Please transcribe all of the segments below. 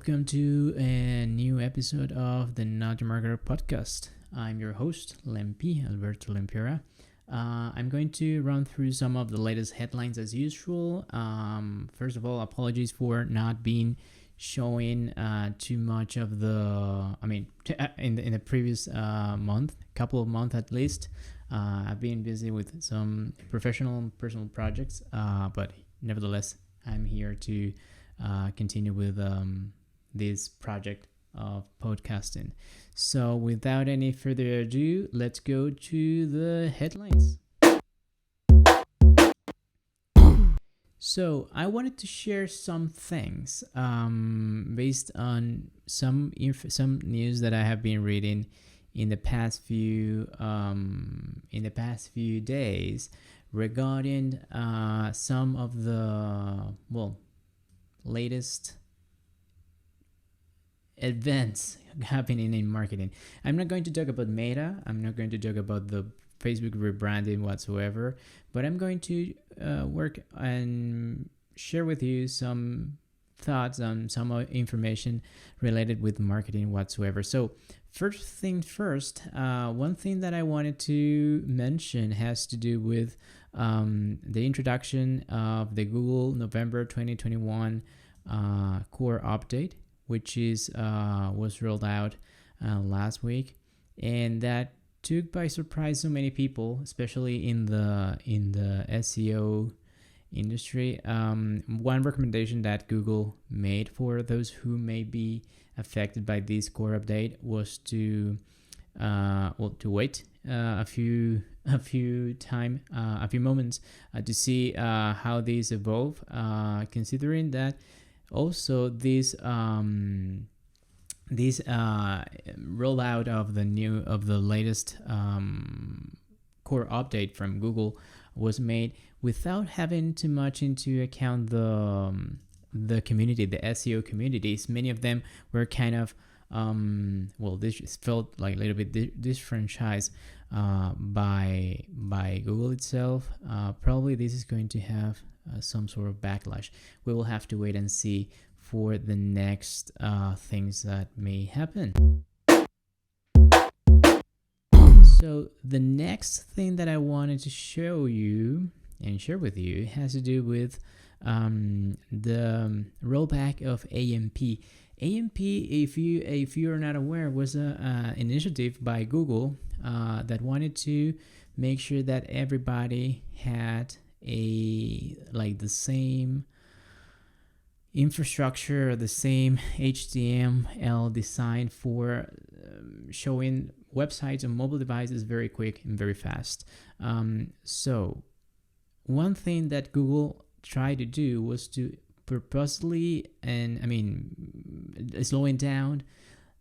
welcome to a new episode of the Not Your Marketer podcast. I'm your host, Lempi, Alberto Lempira. I'm going to run through some of the latest headlines as usual. First of all, apologies for not being showing too much of in the previous couple of months at least. I've been busy with some professional and personal projects, but nevertheless, I'm here to continue with this project of podcasting. So without any further ado, let's go to the headlines. So I wanted to share some things based on some news that I have been reading in the past few days regarding some of the latest events happening in marketing. I'm not going to talk about Meta. I'm not going to talk about the Facebook rebranding whatsoever, but I'm going to work and share with you some thoughts on some information related with marketing whatsoever. So first thing first, one thing that I wanted to mention has to do with the introduction of the Google November 2021 core update, which was rolled out last week, and that took by surprise so many people, especially in the SEO industry. One recommendation that Google made for those who may be affected by this core update was to wait a few moments to see how these evolve, considering that also this rollout of the latest core update from Google was made without having too much into account the community, the SEO communities. Many of them were kind of this felt like a little bit disfranchised by Google itself. Probably this is going to have some sort of backlash. We will have to wait and see for the next things that may happen. So the next thing that I wanted to show you and share with you has to do with the rollback of AMP. AMP, if you are not aware, was an initiative by Google that wanted to make sure that everybody had the same infrastructure or the same HTML design for showing websites on mobile devices very quick and very fast. So one thing that Google tried to do was to purposely slowing down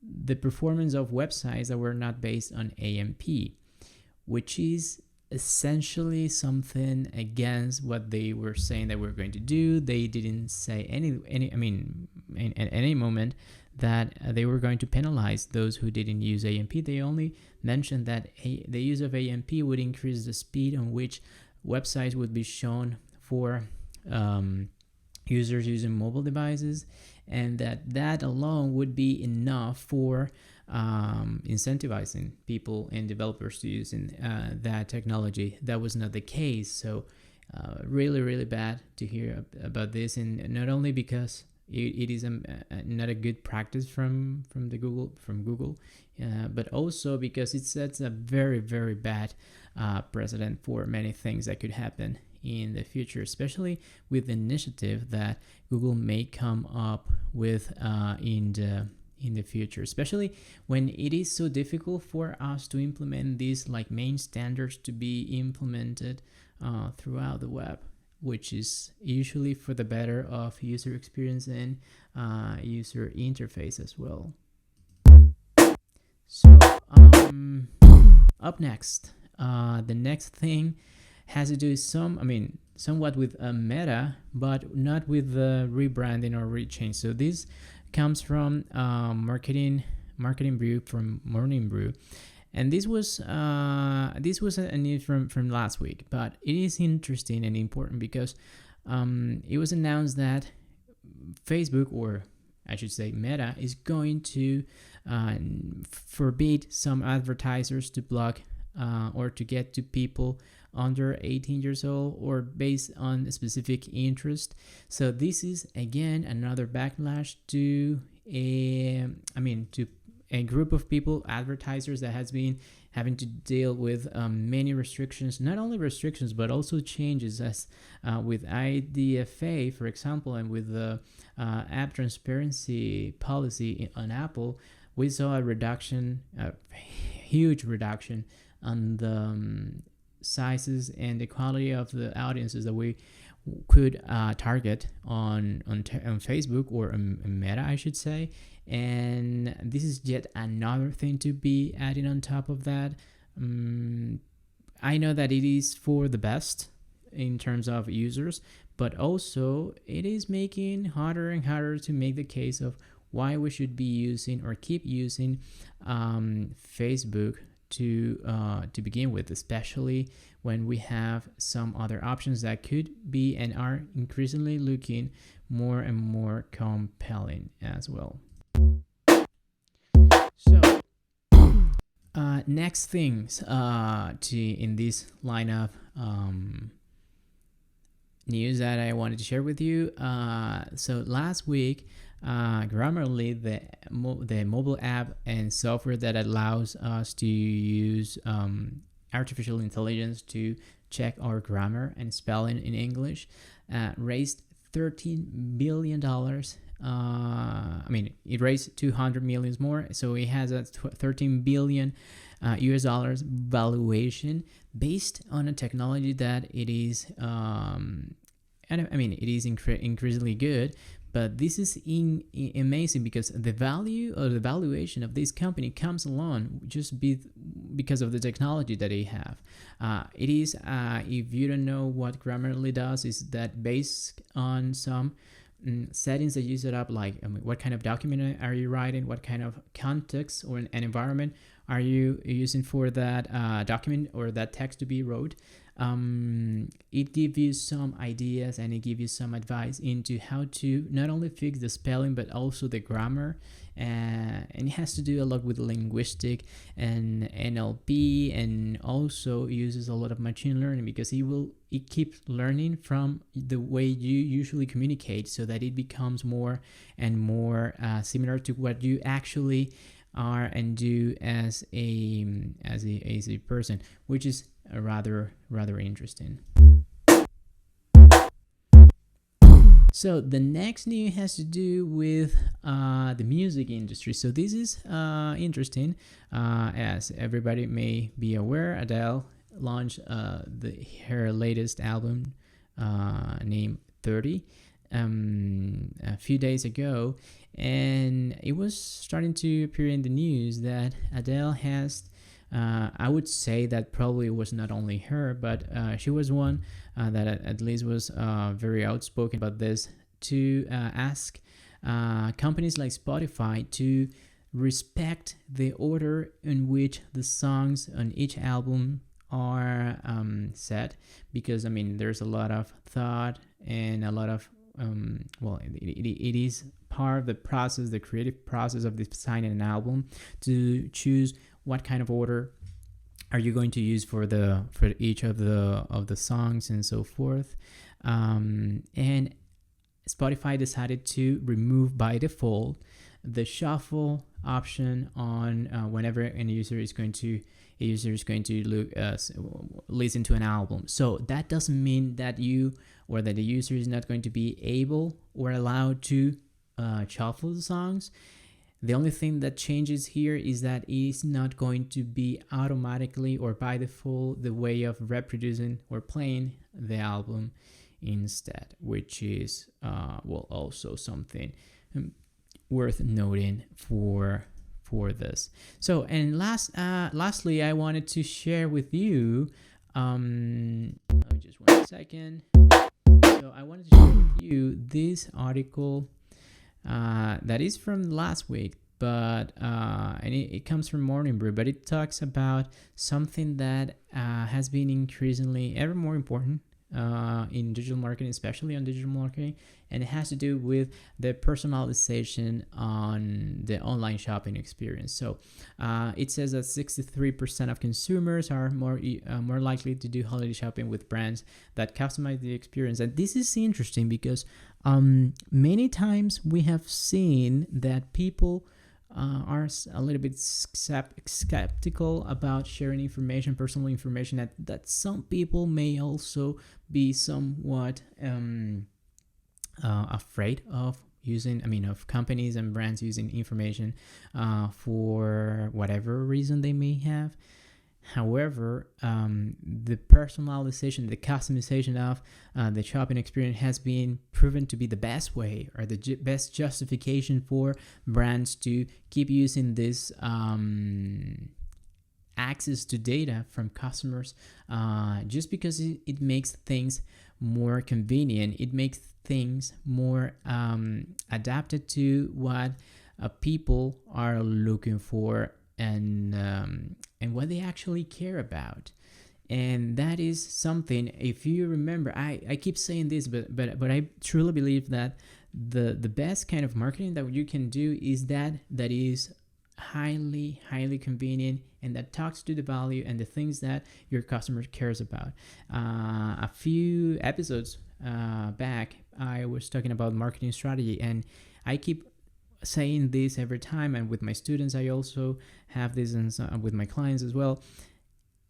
the performance of websites that were not based on AMP, which is essentially something against what they were saying they were going to do. They didn't say at any moment that they were going to penalize those who didn't use AMP. They only mentioned that the use of AMP would increase the speed on which websites would be shown for users using mobile devices, and that alone would be enough for incentivizing people and developers to using that technology. That was not the case. So really, really bad to hear about this, and not only because it is not a good practice from Google, but also because it sets a very, very bad precedent for many things that could happen in the future, especially with the initiative that Google may come up with in the future, especially when it is so difficult for us to implement these main standards to be implemented throughout the web, which is usually for the better of user experience and user interface as well. So up next, the next thing has to do somewhat with Meta, but not with the rebranding or rechange. So this comes from marketing brew from Morning Brew, and this was a news from last week, but it is interesting and important because it was announced that Facebook, or I should say Meta, is going to forbid some advertisers to block or to get to people under 18 years old or based on a specific interest. So this is again another backlash to a group of people, advertisers, that has been having to deal with many restrictions, not only restrictions but also changes, as with IDFA, for example, and with the app transparency policy on Apple. We saw a reduction, a huge reduction on the sizes and the quality of the audiences that we could target on Facebook or on Meta, I should say. And this is yet another thing to be added on top of that. I know that it is for the best in terms of users, but also it is making harder and harder to make the case of why we should be using or keep using Facebook to begin with, especially when we have some other options that could be and are increasingly looking more and more compelling as well. So next things in this line of news that I wanted to share with you. So last week, Grammarly, the mobile app and software that allows us to use artificial intelligence to check our grammar and spelling in English, raised $13 billion. It raised 200 million more, so it has a 13 billion US dollars valuation based on a technology that it is it is increasingly good. But this is amazing because the value or the valuation of this company comes along just because of the technology that they have. It is, if you don't know what Grammarly does, is that based on some settings that you set up, like what kind of document are you writing, what kind of context or an environment are you using for that document or that text to be wrote. It gives you some ideas and it gives you some advice into how to not only fix the spelling but also the grammar, and it has to do a lot with linguistic and NLP, and also uses a lot of machine learning because it keeps learning from the way you usually communicate, so that it becomes more and more similar to what you actually are and do as a person, which is rather interesting. So the next news has to do with the music industry. So this is interesting. As everybody may be aware, Adele launched her latest album named 30 a few days ago, and it was starting to appear in the news that Adele has I would say that probably was not only her, but she was one that at least was very outspoken about this, to ask companies like Spotify to respect the order in which the songs on each album are set, because there's a lot of thought and a lot of it is part of the process, the creative process of designing an album, to choose what kind of order are you going to use for each of the songs and so forth. And Spotify decided to remove by default the shuffle option on whenever a user is going to listen to an album. So that doesn't mean that you or that the user is not going to be able or allowed to shuffle the songs. The only thing that changes here is that it is not going to be automatically or by default the way of reproducing or playing the album instead, which is also something worth noting for this. So, and lastly, I wanted to share with you. Just 1 second. So I wanted to share with you this article that is from last week, but and it comes from Morning Brew, but it talks about something that has been increasingly ever more important in digital marketing, especially on digital marketing, and it has to do with the personalization on the online shopping experience. So it says that 63% of consumers are more likely to do holiday shopping with brands that customize the experience. And this is interesting because many times we have seen that people are a little bit skeptical about sharing information, personal information, that some people may also be somewhat afraid of using, of companies and brands using information for whatever reason they may have. However, the personalization, the customization of the shopping experience has been proven to be the best way, or the best justification for brands to keep using this access to data from customers, just because it makes things more convenient. It makes things more adapted to what people are looking for, and what they actually care about. And that is something, if you remember, I keep saying this, but I truly believe that the best kind of marketing that you can do is that is highly convenient, and that talks to the value and the things that your customer cares about. A few episodes back, I was talking about marketing strategy, and I keep saying this every time, and with my students I also have this, and with my clients as well.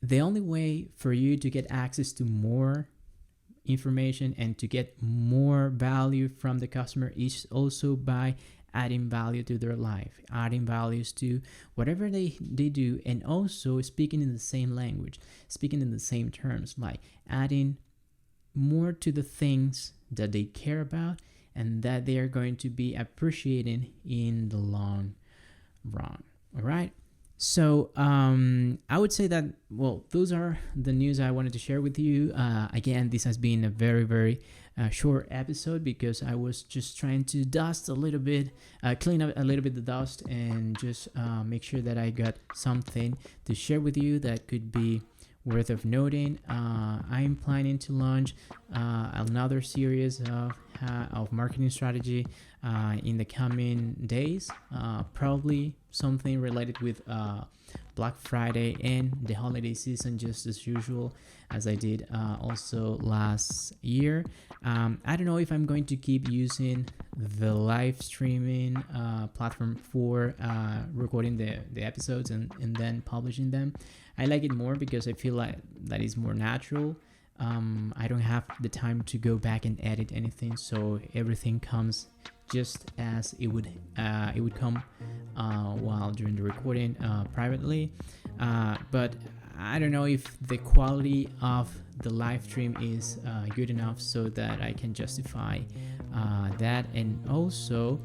The only way for you to get access to more information and to get more value from the customer is also by adding value to their life, adding values to whatever they do, and also speaking in the same language, speaking in the same terms, like adding more to the things that they care about and that they are going to be appreciating in the long run. All right. So I would say that, well, those are the news I wanted to share with you. Again, this has been a very, very short episode because I was just trying to dust a little bit, clean up a little bit the dust, and just make sure that I got something to share with you that could be worth of noting. I'm planning to launch another series of marketing strategy in the coming days, probably something related with Black Friday and the holiday season, just as usual, as I did also last year. I don't know if I'm going to keep using the live streaming platform for recording the episodes and then publishing them. I like it more because I feel like that is more natural. I don't have the time to go back and edit anything, so everything comes just as it would come while during the recording privately. But I don't know if the quality of the live stream is good enough so that I can justify that, and also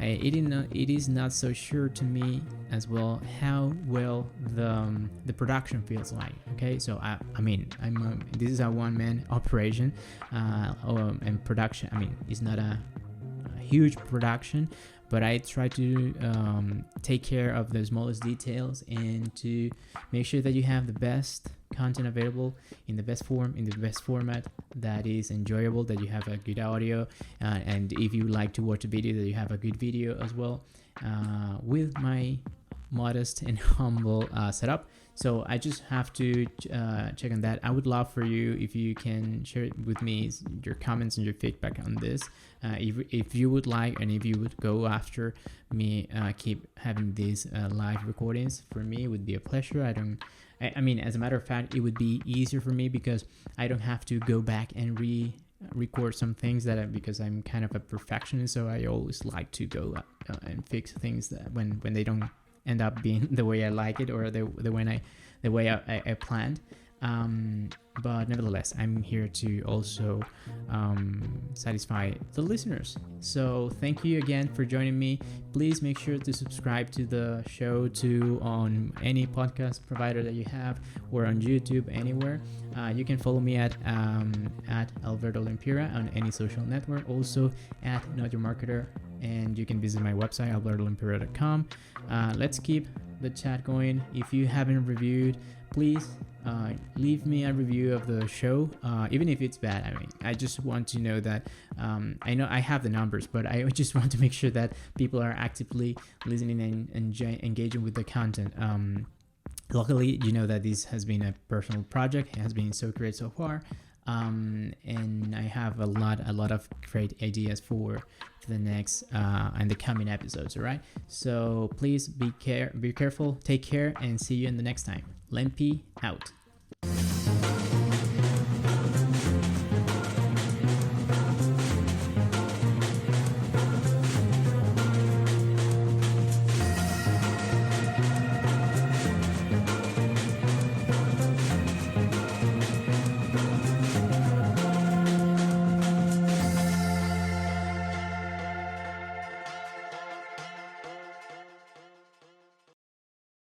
it is not so sure to me as well how well the production feels like. Okay, so this is a one-man operation, and production, it's not a huge production, but I try to take care of the smallest details and to make sure that you have the best content available in the best form, in the best format that is enjoyable, that you have a good audio, and if you like to watch a video, that you have a good video as well, with my modest and humble setup. So I just have to check on that. I would love for you if you can share with me your comments and your feedback on this. If you would like, and if you would go after me keep having these live recordings, for me it would be a pleasure. As a matter of fact, it would be easier for me because I don't have to go back and record some things because I'm kind of a perfectionist, so I always like to go and fix things that when they don't end up being the way I like it, or the way I planned. But nevertheless, I'm here to also satisfy the listeners. So thank you again for joining me. Please make sure to subscribe to the show on any podcast provider that you have, or on YouTube, anywhere. You can follow me at Alberto Limpira on any social network, also at Not Your Marketer, and you can visit my website albertolimpira.com. Let's keep the chat going. If you haven't reviewed, please leave me a review of the show, even if it's bad. I mean, I just want to know that I know I have the numbers, but I just want to make sure that people are actively listening and engaging with the content. Luckily, you know that this has been a personal project. It has been so great so far, and I have a lot of great ideas for the next and the coming episodes. All right, so please be careful, take care, and see you in the next time. Lempi out.